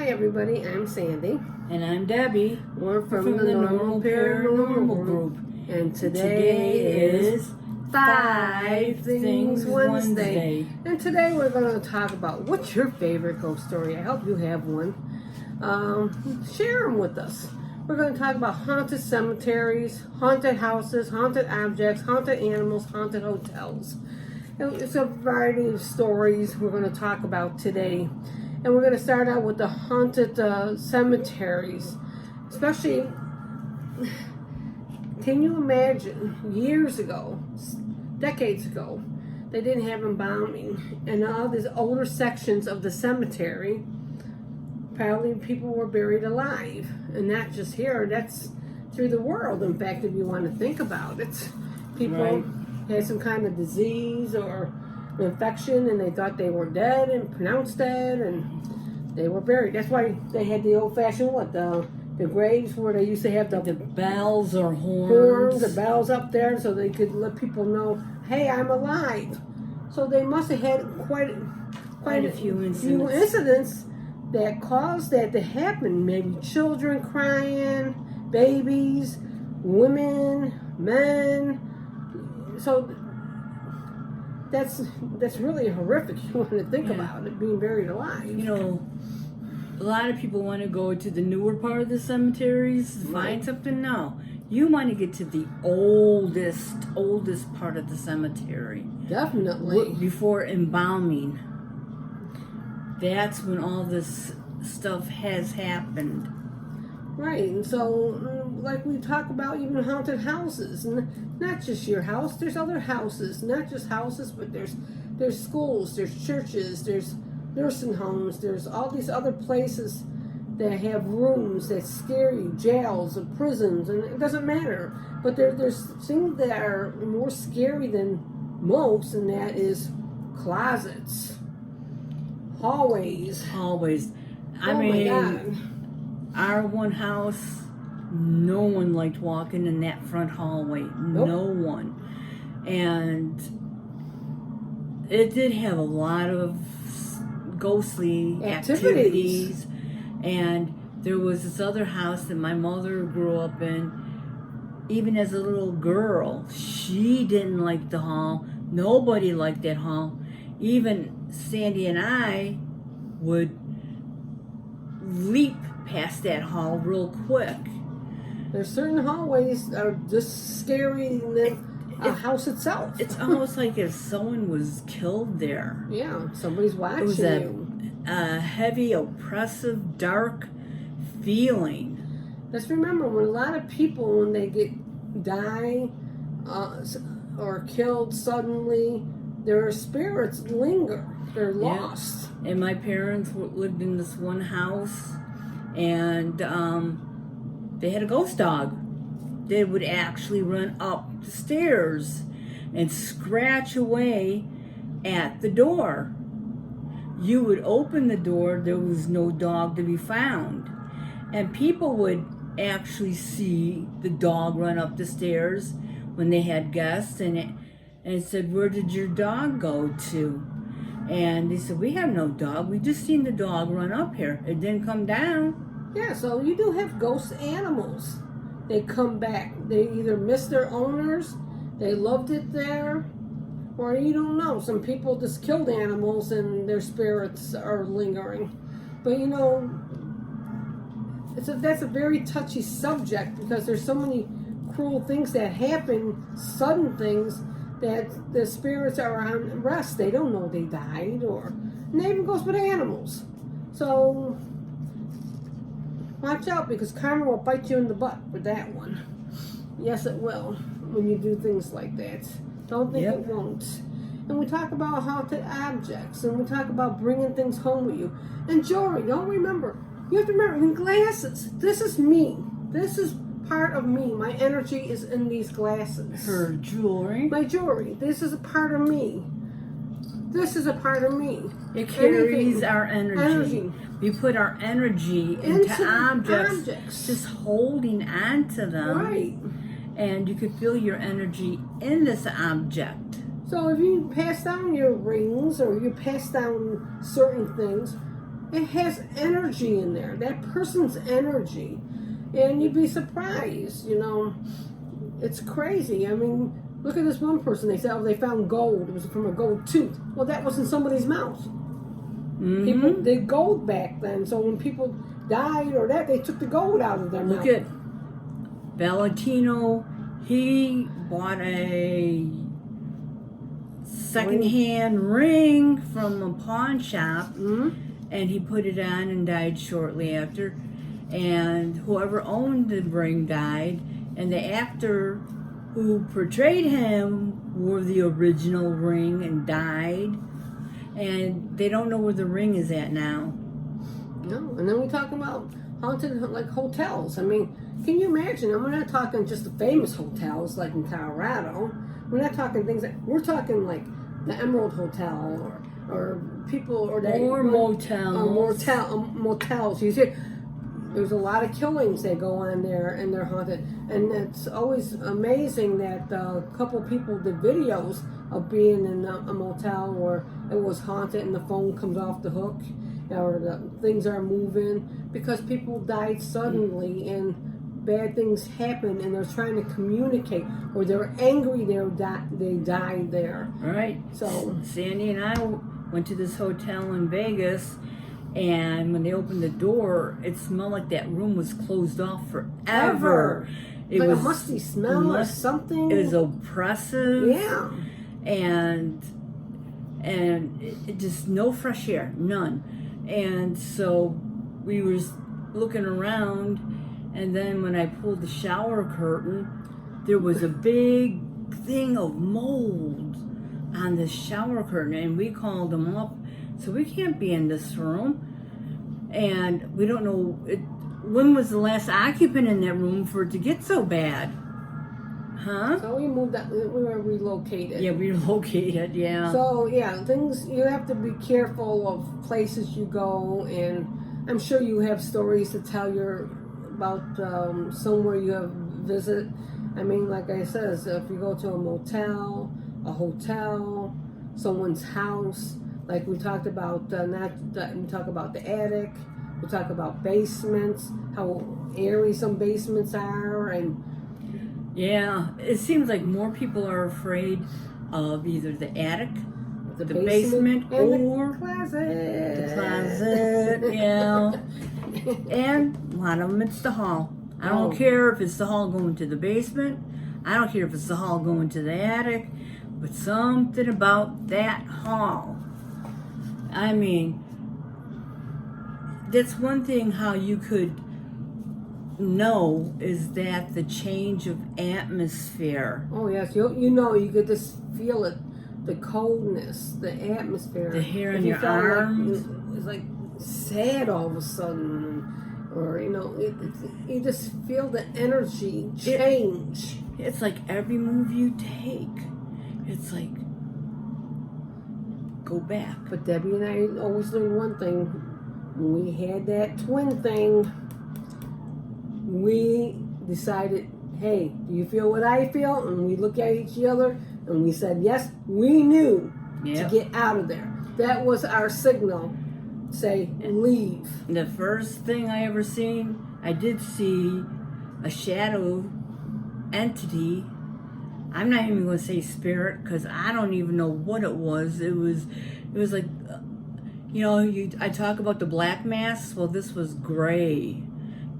Hi everybody, I'm Sandy. And I'm Debbie. We're from the Normal Paranormal Group. And today is 5 Things Wednesday. And today we're going to talk about what's your favorite ghost story. I hope you have one. Share them with us. We're going to talk about haunted cemeteries, haunted houses, haunted objects, haunted animals, haunted hotels. It's a variety of stories we're going to talk about today. And we're going to start out with the haunted cemeteries. Especially, can you imagine, years ago, decades ago, they didn't have embalming. And all these older sections of the cemetery, probably people were buried alive. And not just here, that's through the world. In fact, if you want to think about it, people had some kind of disease or infection and they thought they were dead and pronounced dead and they were buried. That's why they had the old-fashioned the graves where they used to have the bells or horns. The bells up there so they could let people know, hey, I'm alive. So they must have had quite a few incidents that caused that to happen. Maybe children crying, babies, women, men. So that's really horrific. You want to think about it, being buried alive. You know, a lot of people want to go to the newer part of the cemeteries to find something. No, you want to get to the oldest part of the cemetery. Definitely. Before embalming. That's when all this stuff has happened. Right, and so, like we talk about even haunted houses, and not just your house, there's other houses, not just houses, but there's schools, there's churches, there's nursing homes, there's all these other places that have rooms that scare you, jails or prisons, and it doesn't matter, but there's things that are more scary than most, and that is closets, hallways. I mean, my God. Our one house, no one liked walking in that front hallway. Nope. No one. And it did have a lot of ghostly activities. And there was this other house that my mother grew up in. Even as a little girl, she didn't like the hall. Nobody liked that hall. Even Sandy and I would leap past that hall real quick. There's certain hallways that are just scary than a house itself. It's almost like if someone was killed there. Yeah, somebody's watching it was you. A heavy, oppressive, dark feeling. Let's remember, when a lot of people, when they die or killed suddenly, their spirits linger. They're lost. And my parents lived in this one house, and they had a ghost dog that would actually run up the stairs and scratch away at the door. You would open the door, there was no dog to be found. And people would actually see the dog run up the stairs when they had guests, and it said, "Where did your dog go to?" And they said, "We have no dog. We just seen the dog run up here. It didn't come down." Yeah, so you do have ghost animals. They come back. They either miss their owners, they loved it there, or you don't know. Some people just killed animals and their spirits are lingering. But you know, that's a very touchy subject because there's so many cruel things that happen, sudden things, that the spirits are on rest. They don't know they died, and that even goes with animals. So watch out, because karma will bite you in the butt with that one. Yes, it will, when you do things like that. Don't think it won't. And we talk about haunted objects, and we talk about bringing things home with you. And jewelry, you have to remember, in glasses, this is me. This is part of me. My energy is in these glasses. Her jewelry. My jewelry. This is a part of me. This is a part of me. It carries our energy. We put our energy into objects, just holding on to them. Right. And you could feel your energy in this object. So if you pass down your rings or you pass down certain things, It has energy in there. That person's energy. And you'd be surprised, you know. It's crazy. I mean, look at this one person. They said, oh, they found gold. It was from a gold tooth. Well, that was in somebody's mouth. Mm-hmm. People did gold back then. So when people died or that, they took the gold out of their mouth. Look at Valentino. He bought a secondhand ring from a pawn shop, and he put it on and died shortly after. And whoever owned the ring died, and the actor who portrayed him wore the original ring and died. And they don't know where the ring is at now. No, and then we talk about haunted like hotels. I mean, can you imagine? And we're not talking just the famous hotels like in Colorado. We're not talking things that we're talking like the Emerald Hotel or people or motels. You see, there's a lot of killings that go on there and they're haunted. And it's always amazing that a couple people did videos of being in a motel where it was haunted and the phone comes off the hook or the things are moving because people died suddenly and bad things happen and they're trying to communicate or they're angry they died there. Right. So Sandy and I went to this hotel in Vegas, and when they opened the door, it smelled like that room was closed off forever. It like was a musty smell or something. It was oppressive. Yeah. And it just no fresh air, none. And so we were looking around, and then when I pulled the shower curtain, there was a big thing of mold on the shower curtain, and we called them up. So we can't be in this room, and we don't know when was the last occupant in that room for it to get so bad, huh? So we moved up. We were relocated. Yeah, relocated. Yeah. So yeah, things you have to be careful of places you go, and I'm sure you have stories to tell about somewhere you have visit. I mean, like I said, if you go to a motel, a hotel, someone's house. Like we talked about, we talk about the attic, we talk about basements, how airy some basements are, and yeah, it seems like more people are afraid of either the attic, the basement or the closet. The closet, yeah. And a lot of them, it's the hall. I don't care if it's the hall going to the basement. I don't care if it's the hall going to the attic, but something about that hall. I mean, that's one thing how you could know is that the change of atmosphere. Oh yes, you know, you could just feel it, the coldness, the atmosphere. The hair on your arms. It's like sad all of a sudden, or you know, you just feel the energy change. It's like every move you take, it's like, go back. But Debbie and I always learned one thing. When we had that twin thing, we decided, hey, do you feel what I feel? And we looked at each other and we said, yes, we knew to get out of there. That was our signal. Say, leave. The first thing I ever seen, I did see a shadow entity. I'm not even going to say spirit because I don't even know what it was. It was like, you know, I talk about the black mass. Well, this was gray,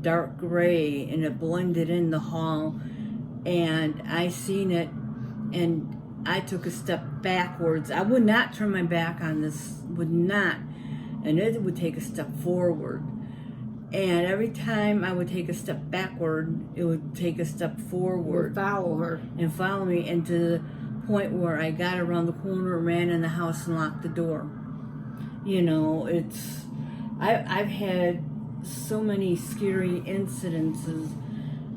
dark gray, and it blended in the hall. And I seen it, and I took a step backwards. I would not turn my back on this, would not. And it would take a step forward. And every time I would take a step backward, it would take a step forward. And follow her. And follow me, and to the point where I got around the corner, ran in the house, and locked the door. You know, I've had so many scary incidences.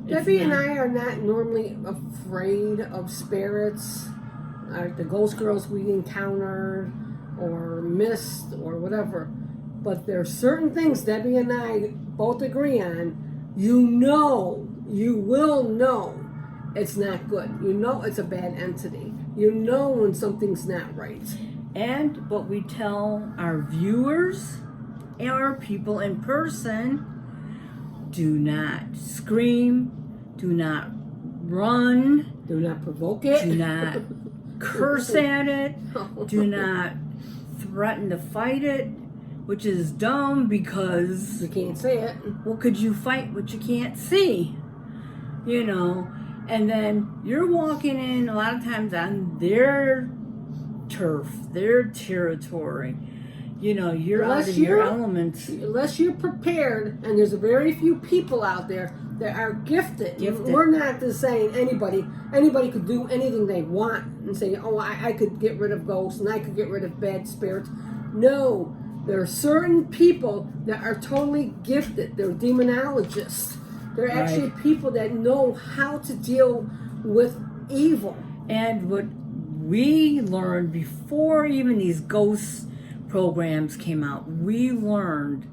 Debbie and I are not normally afraid of spirits, the ghost girls we encountered, or missed, or whatever. But there are certain things Debbie and I both agree on. You will know it's not good. You know it's a bad entity. You know when something's not right. And what we tell our viewers or people in person, do not scream, do not run, Do not provoke it. do not curse at it, do not threaten to fight it, which is dumb because, You can't say it. well, could you fight what you can't see? You know, and then you're walking in a lot of times on their turf, their territory. You know, you're Unless out of your you're- element. Unless you're prepared, and there's a very few people out there that are gifted. Gifted. We're not just saying anybody could do anything they want and say, oh, I could get rid of ghosts and I could get rid of bad spirits. No, there are certain people that are totally gifted. They're demonologists. They're actually people that know how to deal with evil. And what we learned before even these ghost programs came out, we learned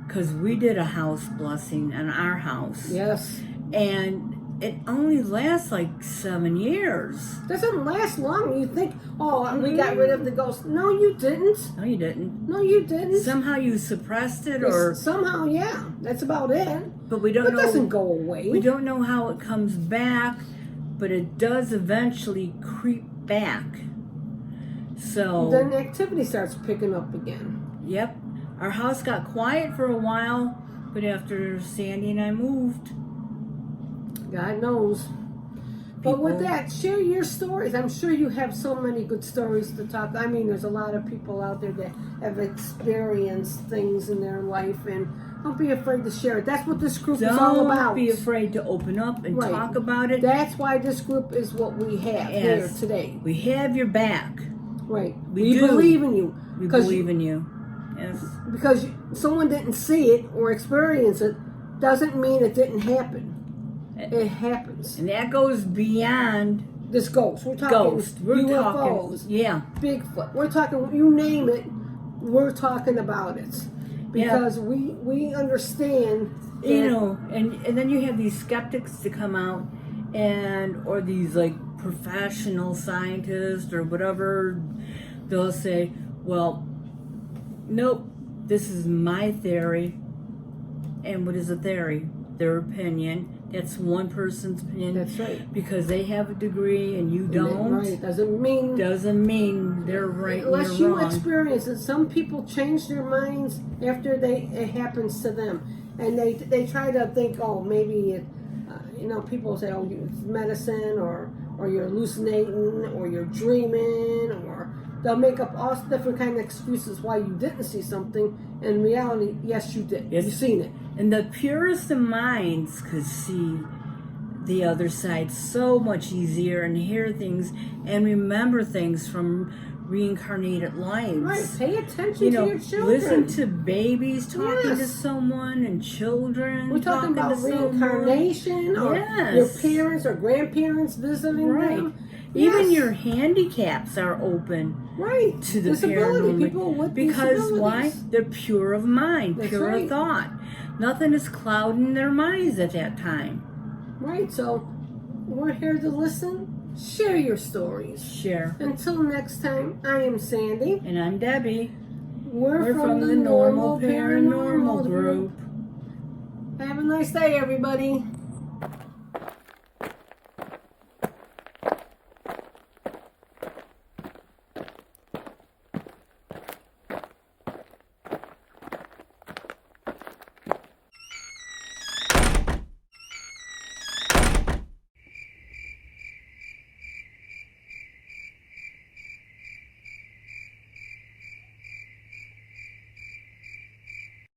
because we did a house blessing in our house. Yes. And it only lasts like 7 years. Doesn't last long. You think, oh, we got rid of the ghost. No, you didn't. No, you didn't. No, you didn't. Somehow you suppressed it, or Somehow, yeah. That's about it. but we don't It know. doesn't go away. We don't know how it comes back, but it does eventually creep back. So Then the activity starts picking up again. yep, our house got quiet for a while, but after Sandy and I moved, God knows. But with People- that, share your stories. I'm sure you have so many good stories to talk. I mean, there's a lot of people out there that have experienced things in their life, and don't be afraid to share it. That's what this group is all don't about. be afraid to open up and Right. talk about it. That's why this group is what we have here Yes. today. We have your back. Right. We do. believe in you. We 'Cause believe in you. Yes. Because someone didn't see it or experience it doesn't mean it didn't happen. It happens. And that goes beyond This ghost. We're talking ghost. We're UFOs, talking, yeah. Bigfoot. We're talking, you name it, we're talking about it. Because we understand that, You know, and then you have these skeptics to come out or these like professional scientists or whatever, they'll say, well, nope, this is my theory. And what is a theory? Their opinion. That's one person's opinion. That's right. Because they have a degree and you don't. Right. Doesn't mean They're right unless and you you're wrong. experience it. Some people change their minds after it happens to them, and they try to think, oh, maybe it, people say, oh, it's medicine, or you're hallucinating, or you're dreaming, or they'll make up all different kind of excuses why you didn't see something. In reality, yes, you did. Yes. You've seen it. And the purest of minds could see the other side so much easier and hear things and remember things from reincarnated lives. Right. Pay attention You to know, your children. listen to babies talking to Yes. someone and children We're talking about to someone. reincarnation, or Yes. your parents or grandparents visiting Right. them. Even Yes. your handicaps are open Right. to the Disability, paranormal. people with Because why? disabilities. They're pure of mind, That's pure right. of thought. Nothing is clouding their minds at that time. Right, so we're here to listen. Share your stories. Share. Until next time, I am Sandy. And I'm Debbie. We're from the Normal Paranormal Group. Have a nice day, everybody.